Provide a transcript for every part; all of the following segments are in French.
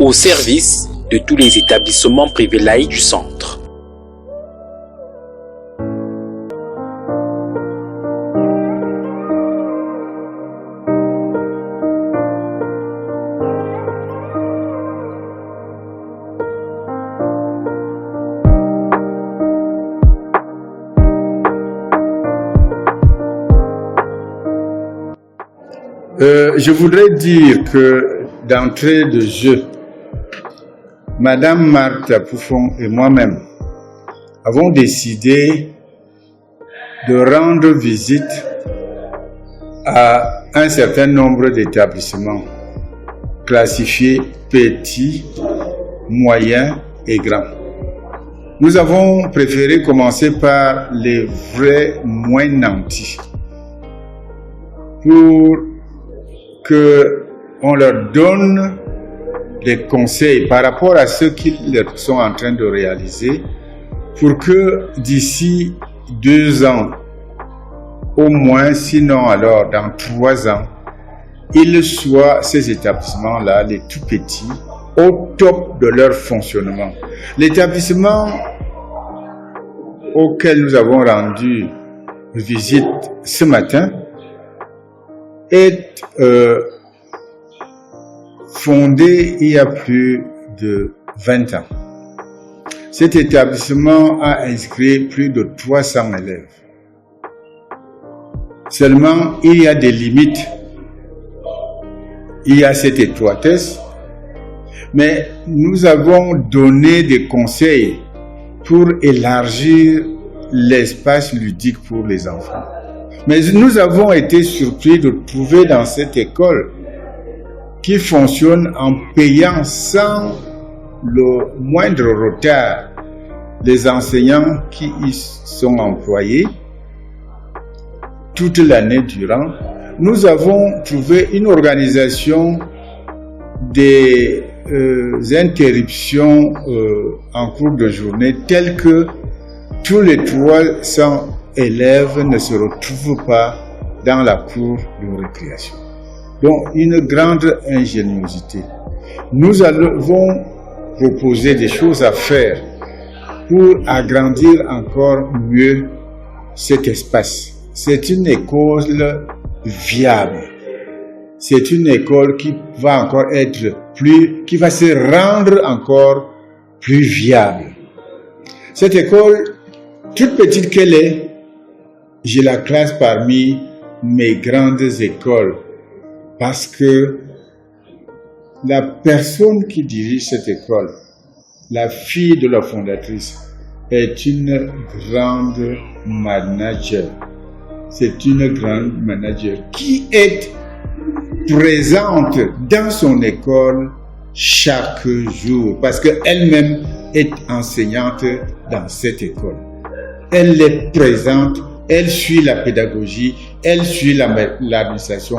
au service de tous les établissements privés laïcs du centre. Je voudrais dire que d'entrée de jeu, Madame Martha Pouffon et moi-même avons décidé de rendre visite à un certain nombre d'établissements classifiés petits, moyens et grands. Nous avons préféré commencer par les vrais moins nantis pour qu'on leur donne des conseils par rapport à ce qu'ils sont en train de réaliser pour que d'ici 2 ans, au moins, sinon alors dans 3 ans, ils soient, ces établissements-là, les tout petits, au top de leur fonctionnement. L'établissement auquel nous avons rendu visite ce matin est fondé il y a plus de 20 ans. Cet établissement a inscrit plus de 300 élèves. Seulement, il y a des limites. Il y a cette étroitesse, mais nous avons donné des conseils pour élargir l'espace ludique pour les enfants. Mais nous avons été surpris de trouver dans cette école qui fonctionne en payant sans le moindre retard les enseignants qui y sont employés toute l'année durant. Nous avons trouvé une organisation des interruptions en cours de journée telle que tous les 300 élèves ne se retrouvent pas dans la cour de récréation. Donc, une grande ingéniosité. Nous avons proposé des choses à faire pour agrandir encore mieux cet espace. C'est une école viable. C'est une école qui va encore qui va se rendre encore plus viable. Cette école, toute petite qu'elle est, je la classe parmi mes grandes écoles parce que la personne qui dirige cette école, la fille de la fondatrice, est une grande manager. C'est une grande manager qui est présente dans son école chaque jour parce qu'elle-même est enseignante dans cette école. Elle est présente, elle suit la pédagogie, elle suit l'administration,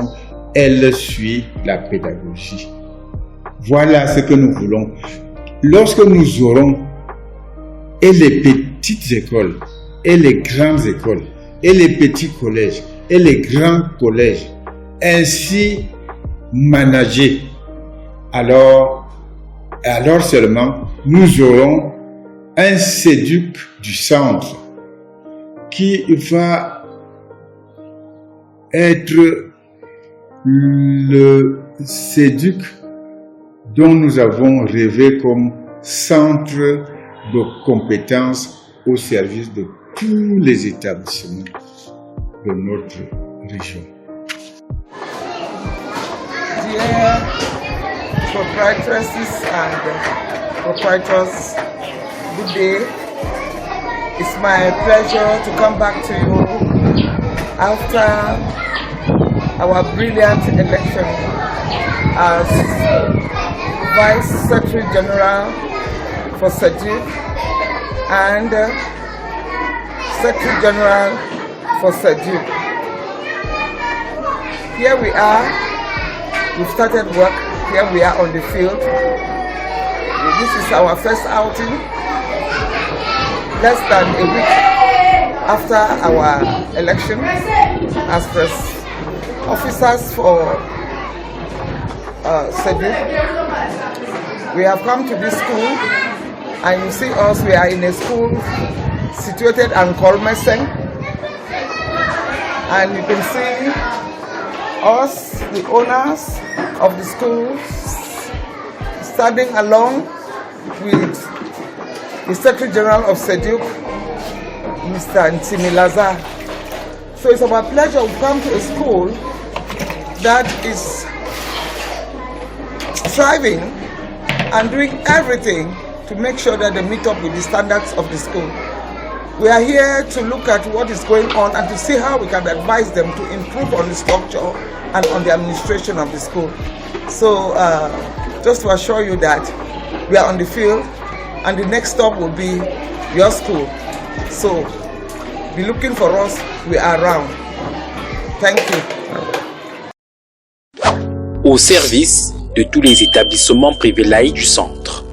elle suit la pédagogie. Voilà ce que nous voulons. Lorsque nous aurons et les petites écoles, et les grandes écoles, et les petits collèges, et les grands collèges, ainsi managés, alors seulement nous aurons un CEDUC du centre qui va être le CEDUC dont nous avons rêvé comme centre de compétences au service de tous les établissements de notre région. Dear proprietresses and proprietors, good day. It's my pleasure to come back to you after our brilliant election as Vice Secretary General for SEDUC and Secretary General for SEDUC. Here we are, we've started work, here we are on the field. This is our first outing, less than a week after our election as first officers for SEDUC. We have come to this school, and you see us, we are in a school situated in Kolmesen, and you can see us, the owners of the school, standing along with the Secretary General of SEDUC, Mr. Ntimilaza. So it's our pleasure to come to a school that is striving and doing everything to make sure that they meet up with the standards of the school. We are here to look at what is going on and to see how we can advise them to improve on the structure and on the administration of the school. So just to assure you that we are on the field, and the next stop will be your school. So be looking for us, we are around. Thank you. Au service de tous les établissements privés laïcs du centre.